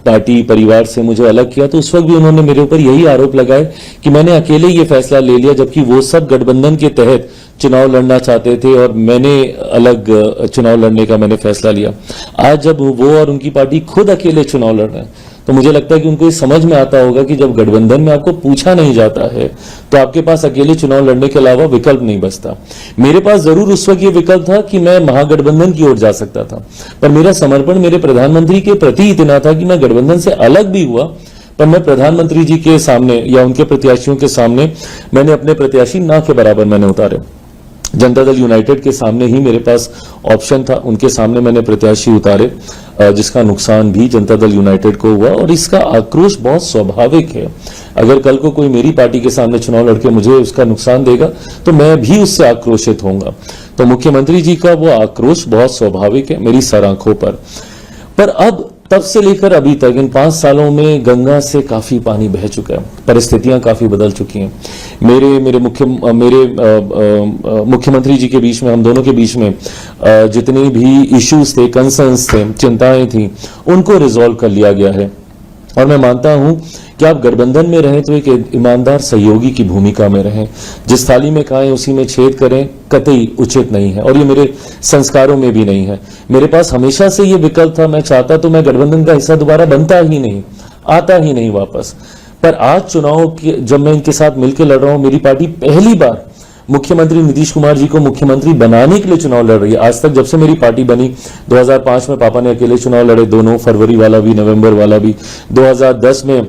पार्टी परिवार से मुझे अलग किया तो उस वक्त भी उन्होंने मेरे ऊपर यही आरोप लगाए कि मैंने अकेले ये फैसला ले लिया, जबकि वो सब गठबंधन के तहत चुनाव लड़ना चाहते थे और मैंने अलग चुनाव लड़ने का मैंने फैसला लिया। आज जब वो और उनकी पार्टी खुद अकेले चुनाव लड़ रहे हैं तो मुझे लगता है कि उनको ये समझ में आता होगा कि जब गठबंधन में आपको पूछा नहीं जाता है तो आपके पास अकेले चुनाव लड़ने के अलावा विकल्प नहीं बचता। मेरे पास जरूर उस वक्त ये विकल्प था कि मैं महागठबंधन की ओर जा सकता था, पर मेरा समर्पण मेरे प्रधानमंत्री के प्रति इतना था कि मैं गठबंधन से अलग भी हुआ पर मैं प्रधानमंत्री जी के सामने या उनके प्रत्याशियों के सामने मैंने अपने प्रत्याशी ना के बराबर मैंने उतारे। जनता दल यूनाइटेड के सामने ही मेरे पास ऑप्शन था, उनके सामने मैंने प्रत्याशी उतारे, जिसका नुकसान भी जनता दल यूनाइटेड को हुआ और इसका आक्रोश बहुत स्वाभाविक है। अगर कल को कोई मेरी पार्टी के सामने चुनाव लड़के मुझे उसका नुकसान देगा तो मैं भी उससे आक्रोशित होऊंगा। तो मुख्यमंत्री जी का वो आक्रोश बहुत स्वाभाविक है मेरी सर आंखों पर अब तब से लेकर अभी तक इन 5 सालों में गंगा से काफी पानी बह चुका है, परिस्थितियां काफी बदल चुकी हैं। मेरे मुख्यमंत्री जी के बीच में, हम दोनों के बीच में जितने भी इश्यूज थे, कंसर्न्स थे, चिंताएं थी, उनको रिजॉल्व कर लिया गया है। और मैं मानता हूं कि आप गठबंधन में रहें तो एक ईमानदार सहयोगी की भूमिका में रहें। जिस थाली में खाएं उसी में छेद करें कतई उचित नहीं है और ये मेरे संस्कारों में भी नहीं है। मेरे पास हमेशा से ये विकल्प था, मैं चाहता तो मैं गठबंधन का हिस्सा दोबारा बनता ही नहीं, आता ही नहीं वापस। पर आज चुनाव जब मैं इनके साथ मिलकर लड़ रहा हूं, मेरी पार्टी पहली बार मुख्यमंत्री नीतीश कुमार जी को मुख्यमंत्री बनाने के लिए चुनाव लड़ रही है। आज तक जब से मेरी पार्टी बनी, 2005 में पापा ने अकेले चुनाव लड़े, दोनों, फरवरी वाला भी, नवंबर वाला भी। 2010 में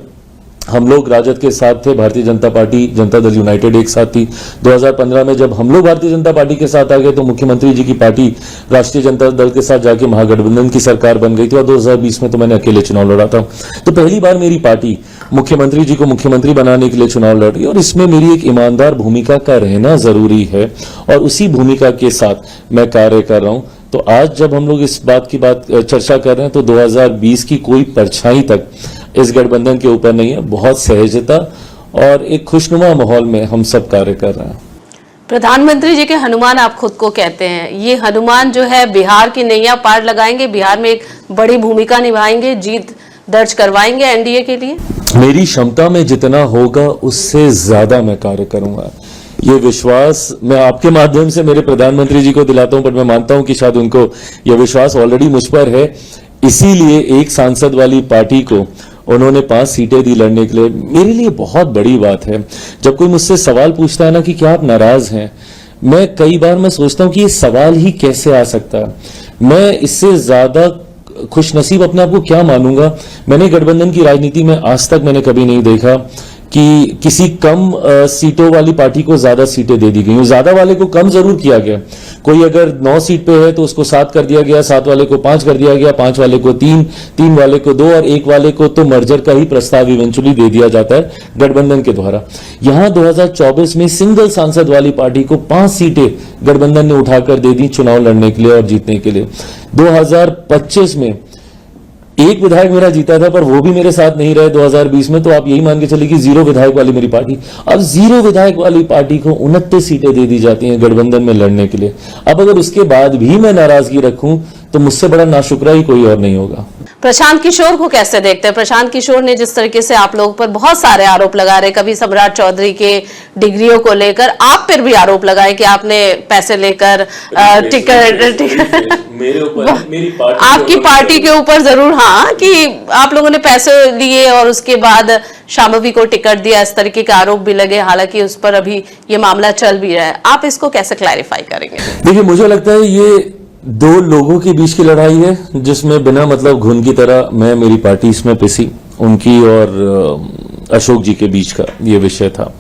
हम लोग राजद के साथ थे, भारतीय जनता पार्टी, जनता दल यूनाइटेड एक साथ थी। 2015 में जब हम लोग भारतीय जनता पार्टी के साथ आ गए तो मुख्यमंत्री जी की पार्टी राष्ट्रीय जनता दल के साथ जाके महागठबंधन की सरकार बन गई थी और 2020 में तो मैंने अकेले चुनाव लड़ा था। तो पहली बार मेरी पार्टी मुख्यमंत्री जी को मुख्यमंत्री बनाने के लिए चुनाव लड़ रही है और इसमें मेरी एक ईमानदार भूमिका का रहना जरूरी है और उसी भूमिका के साथ मैं कार्य कर रहा हूं। तो आज जब हम लोग इस बात की चर्चा कर रहे हैं तो 2020 की कोई परछाई तक इस गठबंधन के ऊपर नहीं है। बहुत सहजता और एक खुशनुमा माहौल में हम सब कार्य कर रहे हैं। प्रधानमंत्री जी के हनुमान आप खुद को कहते हैं, ये हनुमान जो है बिहार की नैया पार लगाएंगे, बिहार में एक बड़ी भूमिका निभाएंगे, जीत दर्ज करवाएंगे एनडीए के लिए। मेरी क्षमता में जितना होगा उससे ज्यादा मैं कार्य करूंगा। ये विश्वास मैं आपके माध्यम से मेरे प्रधानमंत्री जी को दिलाता हूं, पर मैं मानता हूं कि शायद उनको यह विश्वास ऑलरेडी मुझ पर है। इसीलिए एक सांसद वाली पार्टी को उन्होंने 5 सीटें दी लड़ने के लिए। मेरे लिए बहुत बड़ी बात है। जब कोई मुझसे सवाल पूछता है ना कि क्या आप नाराज हैं, मैं कई बार मैं सोचता हूं कि ये सवाल ही कैसे आ सकता है। मैं इससे ज्यादा खुशनसीब अपने आप को क्या मानूंगा। मैंने गठबंधन की राजनीति में आज तक मैंने कभी नहीं देखा कि किसी कम सीटों वाली पार्टी को ज्यादा सीटें दे दी गई। ज्यादा वाले को कम जरूर किया गया। कोई अगर 9 सीट पे है तो उसको 7 कर दिया गया, 7 वाले को 5 कर दिया गया, 5 वाले को 3, 3 वाले को 2 और 1 वाले को तो मर्जर का ही प्रस्ताव इवेंचुअली दे दिया जाता है गठबंधन के द्वारा। यहां 2024 में सिंगल सांसद वाली पार्टी को 5 सीटें गठबंधन ने उठाकर दे दी चुनाव लड़ने के लिए और जीतने के लिए। 2025 में एक विधायक मेरा जीता था, पर वो भी मेरे साथ नहीं रहे 2020 में। तो आप यही मान के चलिए कि 0 विधायक वाली मेरी पार्टी। अब 0 विधायक वाली पार्टी को 29 सीटें दे दी जाती हैं गठबंधन में लड़ने के लिए। अब अगर उसके बाद भी मैं नाराजगी रखूं तो मुझसे बड़ा नाशुक्रा ही कोई और नहीं होगा। प्रशांत किशोर को कैसे देखते हैं? प्रशांत किशोर ने जिस तरीके से आप लोगों पर बहुत सारे आरोप लगा रहे, कभी सम्राट चौधरी के डिग्रियों को लेकर, आप पर भी आरोप लगाए कि आपने पैसे लेकर टिकट मेरे ऊपर, मेरी पार्टी आपकी पार्टी के ऊपर जरूर, हाँ, कि आप लोगों ने पैसे लिए और उसके बाद शांभवी को टिकट दिया, इस तरीके के आरोप भी लगे। हालांकि उस पर अभी ये मामला चल भी रहा है। आप इसको कैसे क्लैरिफाई करेंगे? देखिए, मुझे लगता है ये 2 लोगों के बीच की लड़ाई है, जिसमें बिना मतलब घुन की तरह मैं, मेरी पार्टी इसमें पिसी, उनकी और अशोक जी के बीच का ये विषय था।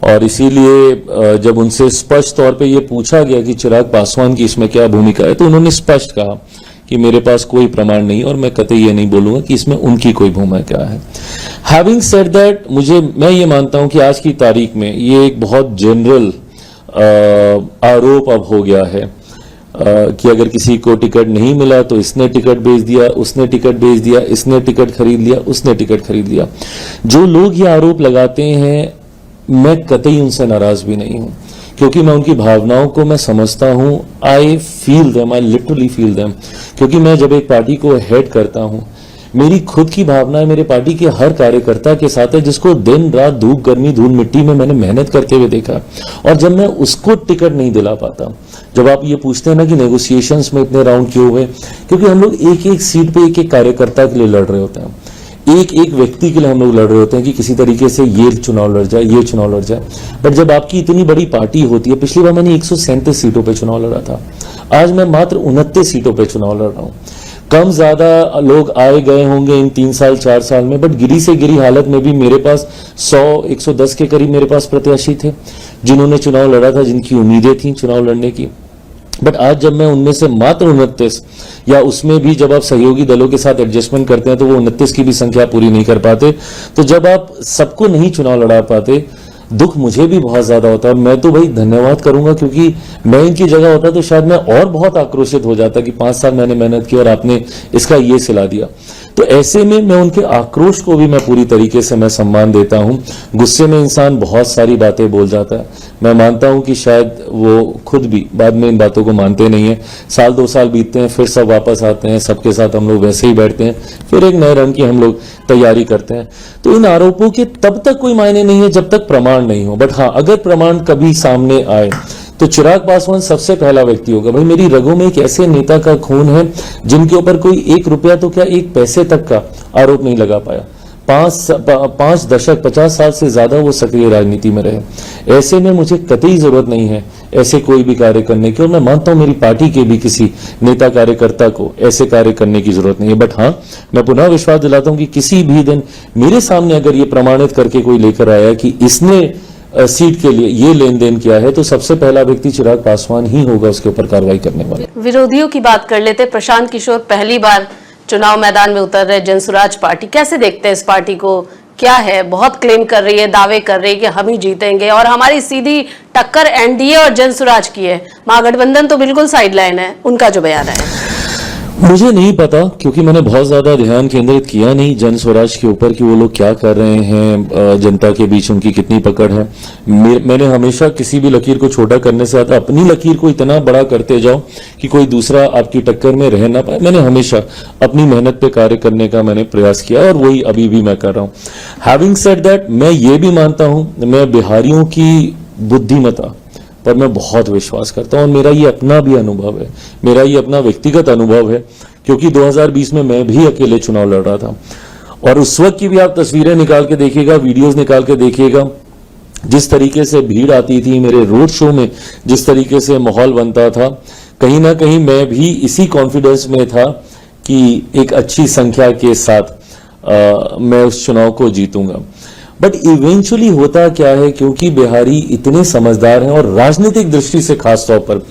और इसीलिए जब उनसे स्पष्ट तौर पे ये पूछा गया कि चिराग पासवान की इसमें क्या भूमिका है, तो उन्होंने स्पष्ट कहा कि मेरे पास कोई प्रमाण नहीं और मैं कतई ये नहीं बोलूंगा कि इसमें उनकी कोई भूमिका है। हैविंग सेड दैट, मैं ये मानता हूं कि आज की तारीख में ये एक बहुत जनरल आरोप अब हो गया है कि अगर किसी को टिकट नहीं मिला तो इसने टिकट बेच दिया, उसने टिकट बेच दिया, इसने टिकट खरीद लिया, उसने टिकट खरीद लिया। जो लोग ये आरोप लगाते हैं, मैं कतई उनसे नाराज भी नहीं हूं, क्योंकि मैं उनकी भावनाओं को मैं समझता हूं। I feel them, I literally feel them. क्योंकि मैं जब एक पार्टी को हेड करता हूं, मेरी खुद की भावनाएं मेरे पार्टी के हर कार्यकर्ता के साथ है, जिसको दिन रात धूप गर्मी धूल मिट्टी में मैंने मेहनत करते हुए देखा। और जब मैं उसको टिकट नहीं दिला पाता, जब आप ये पूछते हैं ना कि नेगोशिएशंस में इतने राउंड क्यों हुए, क्योंकि हम लोग एक एक सीट पे एक एक कार्यकर्ता के लिए लड़ रहे होते हैं, एक एक व्यक्ति के लिए हम लोग लड़ रहे होते हैं कि किसी तरीके से ये चुनाव लड़ जाए, ये चुनाव लड़ जाए। बट जब आपकी इतनी बड़ी पार्टी होती है, पिछली बार मैंने 137 सीटों पे चुनाव लड़ा था, आज मैं मात्र 29 सीटों पे चुनाव लड़ रहा हूं। कम ज्यादा लोग आए गए होंगे इन 3 साल 4 साल में, बट गिरी से गिरी हालत में भी मेरे पास 100-110 के करीब मेरे पास प्रत्याशी थे जिन्होंने चुनाव लड़ा था, जिनकी उम्मीदें थी चुनाव लड़ने की। बट आज जब मैं उनमें से मात्र 29, या उसमें भी जब आप सहयोगी दलों के साथ एडजस्टमेंट करते हैं तो वो 29 की भी संख्या पूरी नहीं कर पाते, तो जब आप सबको नहीं चुनाव लड़ा पाते, दुख मुझे भी बहुत ज्यादा होता है। और मैं तो भाई धन्यवाद करूंगा, क्योंकि मैं इनकी जगह होता तो शायद मैं और बहुत आक्रोशित हो जाता कि 5 साल मैंने मेहनत की और आपने इसका ये सिला दिया। तो ऐसे में मैं उनके आक्रोश को भी मैं पूरी तरीके से मैं सम्मान देता हूं। गुस्से में इंसान बहुत सारी बातें बोल जाता है। मैं मानता हूं कि शायद वो खुद भी बाद में इन बातों को मानते नहीं है। 1-2 साल बीतते हैं, फिर सब वापस आते हैं, सबके साथ हम लोग वैसे ही बैठते हैं, फिर एक नए रंग की हम लोग तैयारी करते हैं। तो इन आरोपों के तब तक कोई मायने नहीं है जब तक प्रमाण नहीं हो। बट हाँ, अगर प्रमाण कभी सामने आए तो चिराग पासवान सबसे पहला व्यक्ति होगा। भाई, मेरी रगों में एक ऐसे नेता का खून है जिनके ऊपर कोई 1 रुपया तो क्या 1 पैसे तक का आरोप नहीं लगा पाया। 5 दशक 50 साल से ज्यादा वो सक्रिय राजनीति में रहे। ऐसे में मुझे कतई जरूरत नहीं है ऐसे कोई भी कार्य करने की, और मैं मानता हूं मेरी पार्टी के भी किसी नेता कार्यकर्ता को ऐसे कार्य करने की जरूरत नहीं है। बट हाँ, मैं पुनः विश्वास दिलाता हूं कि किसी भी दिन मेरे सामने अगर ये प्रमाणित करके कोई लेकर आया कि इसने सीट के लिए ये लेन देन किया है, तो सबसे पहला व्यक्ति चिराग पासवान ही होगा उसके ऊपर कार्रवाई करने वाला। विरोधियों की बात कर लेते। प्रशांत किशोर पहली बार चुनाव मैदान में उतर रहे जनसुराज पार्टी, कैसे देखते हैं इस पार्टी को? क्या है, बहुत क्लेम कर रही है, दावे कर रही है कि हम ही जीतेंगे और हमारी सीधी टक्कर एनडीए और जन स्वराज की है। महागठबंधन तो बिल्कुल साइडलाइन है, उनका जो बयान है। मुझे नहीं पता, क्योंकि मैंने बहुत ज्यादा ध्यान केंद्रित किया नहीं जन स्वराज के ऊपर कि वो लोग क्या कर रहे हैं, जनता के बीच उनकी कितनी पकड़ है। मैंने हमेशा किसी भी लकीर को छोटा करने से आता अपनी लकीर को इतना बड़ा करते जाओ कि कोई दूसरा आपकी टक्कर में रह ना पाए। मैंने हमेशा अपनी मेहनत पे कार्य करने का मैंने प्रयास किया और वही अभी भी मैं कर रहा हूं। हैविंग सेड दैट, मैं ये भी मानता हूं, मैं बिहारियों की बुद्धिमत्ता पर मैं बहुत विश्वास करता हूं और मेरा ये अपना भी अनुभव है, मेरा ये अपना व्यक्तिगत अनुभव है, क्योंकि 2020 में मैं भी अकेले चुनाव लड़ रहा था और उस वक्त की भी आप तस्वीरें निकाल के देखिएगा, वीडियोस निकाल के देखिएगा, जिस तरीके से भीड़ आती थी मेरे रोड शो में, जिस तरीके से माहौल बनता था, कहीं ना कहीं मैं भी इसी कॉन्फिडेंस में था कि एक अच्छी संख्या के साथ मैं उस चुनाव को जीतूंगा। बट इवेंचुअली होता क्या है, क्योंकि बिहारी इतने समझदार हैं और राजनीतिक दृष्टि से खास तौर पर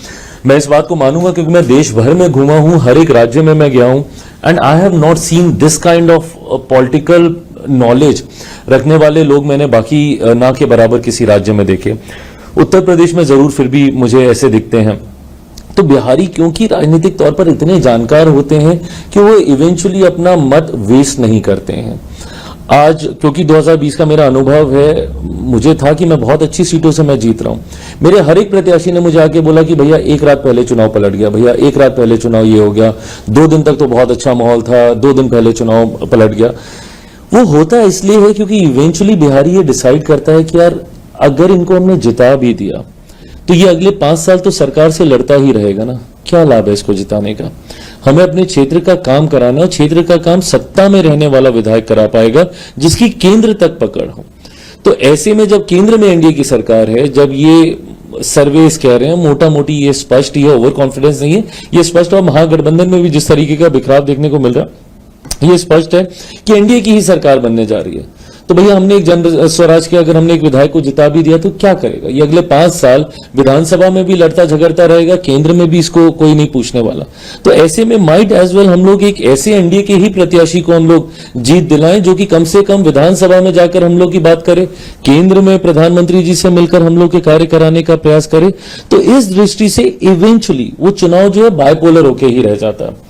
मैं इस बात को मानूंगा, क्योंकि मैं देश भर में घूमा हूं, हर एक राज्य में मैं गया हूं, and I have not seen this kind of political knowledge रखने वाले लोग मैंने बाकी ना के बराबर किसी राज्य में देखे। उत्तर प्रदेश में जरूर फिर भी मुझे ऐसे दिखते हैं। तो बिहारी क्योंकि राजनीतिक तौर पर इतने जानकार होते हैं कि वो इवेंचुअली अपना मत वेस्ट नहीं करते हैं। आज क्योंकि 2020 का मेरा अनुभव है, मुझे था कि मैं बहुत अच्छी सीटों से मैं जीत रहा हूं। मेरे हर एक प्रत्याशी ने मुझे आके बोला कि भैया एक रात पहले चुनाव पलट गया, भैया एक रात पहले चुनाव ये हो गया, 2 दिन तक तो बहुत अच्छा माहौल था, 2 दिन पहले चुनाव पलट गया। वो होता इसलिए है क्योंकि इवेंचुअली बिहारी ये डिसाइड करता है कि यार अगर इनको हमने जिता भी दिया तो ये अगले 5 साल तो सरकार से लड़ता ही रहेगा ना, क्या लाभ है इसको जिताने का। हमें अपने क्षेत्र का काम कराना, क्षेत्र का काम सत्ता में रहने वाला विधायक करा पाएगा जिसकी केंद्र तक पकड़ हो। तो ऐसे में जब केंद्र में एनडीए की सरकार है, जब ये सर्वेस कह रहे हैं मोटा मोटी, ये स्पष्ट, ये ओवर कॉन्फिडेंस नहीं है, ये स्पष्ट, और महागठबंधन में भी जिस तरीके का बिखराव देखने को मिल रहा है, ये स्पष्ट है कि एनडीए की ही सरकार बनने जा रही है। तो भैया हमने एक जन स्वराज के अगर हमने एक विधायक को जिता भी दिया तो क्या करेगा, ये अगले 5 साल विधानसभा में भी लड़ता झगड़ता रहेगा, केंद्र में भी इसको कोई नहीं पूछने वाला। तो ऐसे में माइट एज वेल हम लोग एक ऐसे एनडीए के ही प्रत्याशी को हम लोग जीत दिलाएं जो कि कम से कम विधानसभा में जाकर हम लोग की बात करे, केंद्र में प्रधानमंत्री जी से मिलकर हम लोग के कार्य कराने का प्रयास करे। तो इस दृष्टि से इवेंचुअली वो चुनाव जो है बायपोलर होके ही रह जाता है।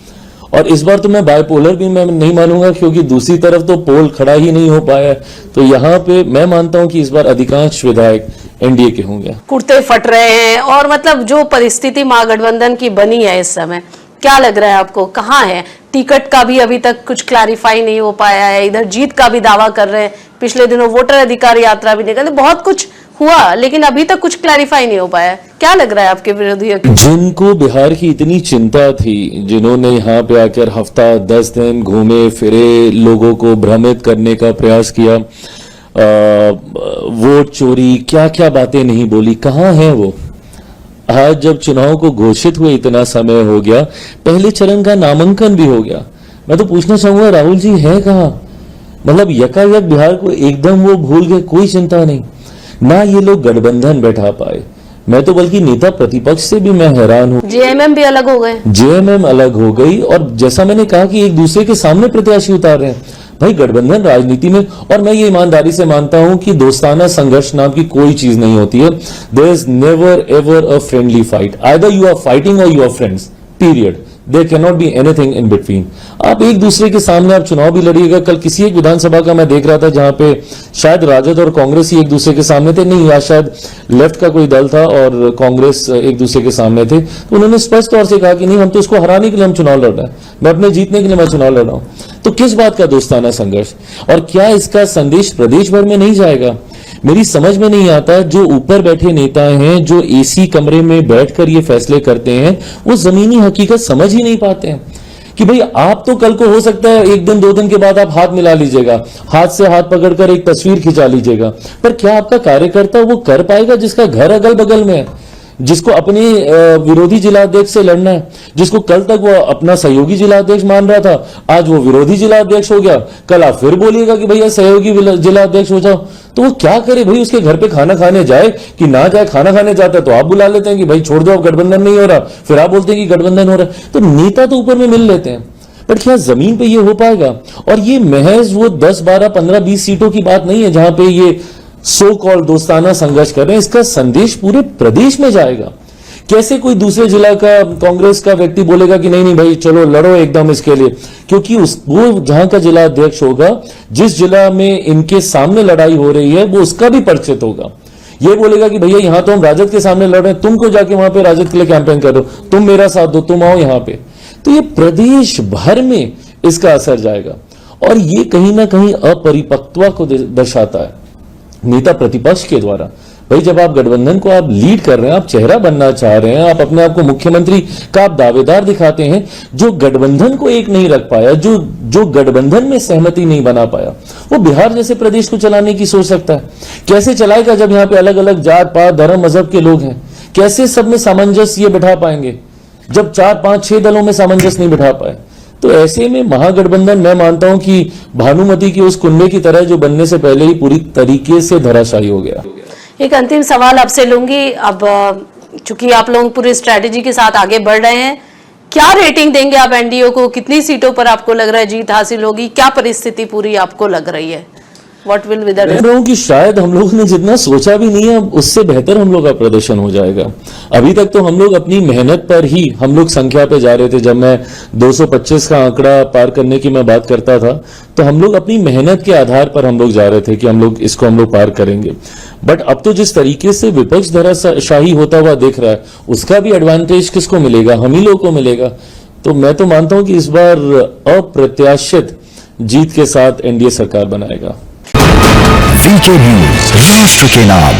और इस बार तो मैं बायपोलर भी मैं नहीं मानूंगा, क्योंकि दूसरी तरफ तो पोल खड़ा ही नहीं हो पाया। तो यहाँ पे मैं मानता हूं कि इस बार अधिकांश विधायक एनडीए के होंगे। कुर्ते फट रहे हैं और मतलब जो परिस्थिति महागठबंधन की बनी है इस समय, क्या लग रहा है आपको, कहाँ है? टिकट का भी अभी तक कुछ क्लैरिफाई नहीं हो पाया है, इधर जीत का भी दावा कर रहे हैं, पिछले दिनों वोटर अधिकार यात्रा भी निकली, बहुत कुछ हुआ लेकिन अभी तक कुछ क्लैरिफाई नहीं हो पाया। क्या लग रहा है आपके विरोधियों की? जिनको बिहार की इतनी चिंता थी, जिन्होंने यहाँ पे आकर हफ्ता 10 दिन घूमे फिरे, लोगों को भ्रमित करने का प्रयास किया, वोट चोरी, क्या क्या बातें नहीं बोली, कहाँ है वो? आज जब चुनाव को घोषित हुए इतना समय हो गया, पहले चरण का नामांकन भी हो गया, मैं तो पूछना चाहूंगा राहुल जी है कहाँ? मतलब यकायक बिहार को एकदम वो भूल गए, कोई चिंता नहीं, ना ये लोग गठबंधन बैठा पाए। मैं तो बल्कि नेता प्रतिपक्ष से भी मैं हैरान हूं, जेएमएम भी अलग हो गए, जेएमएम अलग हो गई, और जैसा मैंने कहा कि एक दूसरे के सामने प्रत्याशी उतार रहे हैं। भाई गठबंधन राजनीति में, और मैं ये ईमानदारी से मानता हूं कि दोस्ताना संघर्ष नाम की कोई चीज नहीं होती है। There is never ever a friendly fight, either you are fighting or you are friends, period, there can not be anything in between. आप एक दूसरे के सामने आप चुनाव भी लड़िएगा। कल किसी एक विधानसभा का मैं देख रहा था जहां पे शायद राजद और कांग्रेस ही एक दूसरे के सामने थे, नहीं या शायद लेफ्ट का कोई दल था और कांग्रेस एक दूसरे के सामने थे, तो उन्होंने स्पष्ट तौर से कहा कि नहीं हम तो उसको हराने के लिए हम चुनाव लड़ रहे हैं, मैं अपने जीतने के लिए मैं चुनाव लड़ रहा हूं। तो किस बात का दोस्ताना संघर्ष, और क्या इसका संदेश प्रदेश भर में नहीं जाएगा? मेरी समझ में नहीं आता, जो ऊपर बैठे नेता हैं, जो एसी कमरे में बैठकर ये फैसले करते हैं, वो जमीनी हकीकत समझ ही नहीं पाते हैं कि भाई आप तो कल को हो सकता है 1 दिन 2 दिन के बाद आप हाथ मिला लीजिएगा, हाथ से हाथ पकड़कर एक तस्वीर खिंचा लीजिएगा, पर क्या आपका कार्यकर्ता वो कर पाएगा जिसका घर अगल बगल में है, जिसको अपने विरोधी जिलाध्यक्ष से लड़ना है, जिसको कल तक वो अपना सहयोगी जिलाध्यक्ष मान रहा था, आज वो विरोधी जिलाध्यक्ष हो गया, कल आप फिर बोलिएगा कि भैया सहयोगी जिलाध्यक्ष हो जाओ, तो वो क्या करे भाई? उसके घर पे खाना खाने जाए कि ना जाए, खाना खाने जाता है तो आप बुला लेते हैं कि भाई छोड़ दो अब गठबंधन नहीं हो रहा, फिर आप बोलते हैं कि गठबंधन हो रहा है। तो नेता तो ऊपर में मिल लेते हैं, बट क्या जमीन पे ये हो पाएगा? और ये महज वो 10, 12, 15, 20 सीटों की बात नहीं है जहां पे ये सो कॉल्ड दोस्ताना संघर्ष कर रहे हैं। इसका संदेश पूरे प्रदेश में जाएगा। कैसे कोई दूसरे जिला का कांग्रेस का व्यक्ति बोलेगा कि नहीं नहीं भाई चलो लड़ो एकदम इसके लिए, क्योंकि वो जहां का जिला अध्यक्ष होगा, जिस जिला में इनके सामने लड़ाई हो रही है, वो उसका भी परिचित होगा। ये बोलेगा कि भैया यहां तो हम राजद के सामने लड़ रहे हैं, तुमको जाके वहां पे राजद के लिए कैंपेन करो, तुम मेरा साथ दो, तुम आओ यहां पे। तो ये प्रदेश भर में इसका असर जाएगा और ये कहीं ना कहीं अपरिपक्वता को दर्शाता है नेता प्रतिपक्ष के द्वारा। भाई जब आप गठबंधन को आप लीड कर रहे हैं, आप चेहरा बनना चाह रहे हैं, आप अपने आप को मुख्यमंत्री का आप दावेदार दिखाते हैं, जो गठबंधन को एक नहीं रख पाया, जो गठबंधन में सहमति नहीं बना पाया, वो बिहार जैसे प्रदेश को चलाने की सोच सकता है? कैसे चलाएगा जब यहां पे अलग अलग जात पात धर्म मजहब के लोग हैं? कैसे सब में सामंजस्य बिठा पाएंगे जब 4, 5, 6 दलों में सामंजस्य नहीं बिठा पाए? तो ऐसे में महागठबंधन मैं मानता हूं कि भानुमति की उस कुंडे की तरह जो बनने से पहले ही पूरी तरीके से धराशायी हो गया। एक अंतिम सवाल आपसे लूंगी। अब चूंकि आप लोग पूरी स्ट्रेटेजी के साथ आगे बढ़ रहे हैं, क्या रेटिंग देंगे आप एनडीए को? कितनी सीटों पर आपको लग रहा है जीत हासिल होगी? क्या परिस्थिति पूरी आपको लग रही है? What will be the मैं रहा हूं कि शायद हम लोगों ने जितना सोचा भी नहीं है, उससे बेहतर हम लोग का प्रदर्शन हो जाएगा। अभी तक तो हम लोग अपनी मेहनत पर ही हम लोग संख्या पे जा रहे थे। जब मैं 225 का आंकड़ा पार करने की मैं बात करता था, तो हम लोग अपनी मेहनत के आधार पर हम लोग जा रहे थे कि हम लोग पार करेंगे। बट अब तो जिस तरीके से विपक्ष धराशायी होता हुआ दिख रहा है, उसका भी एडवांटेज किसको मिलेगा? हम ही लोग को मिलेगा। तो मैं तो मानता हूं कि इस बार अप्रत्याशित जीत के साथ एनडीए सरकार बनाएगा। वीके न्यूज, राष्ट्र के नाम।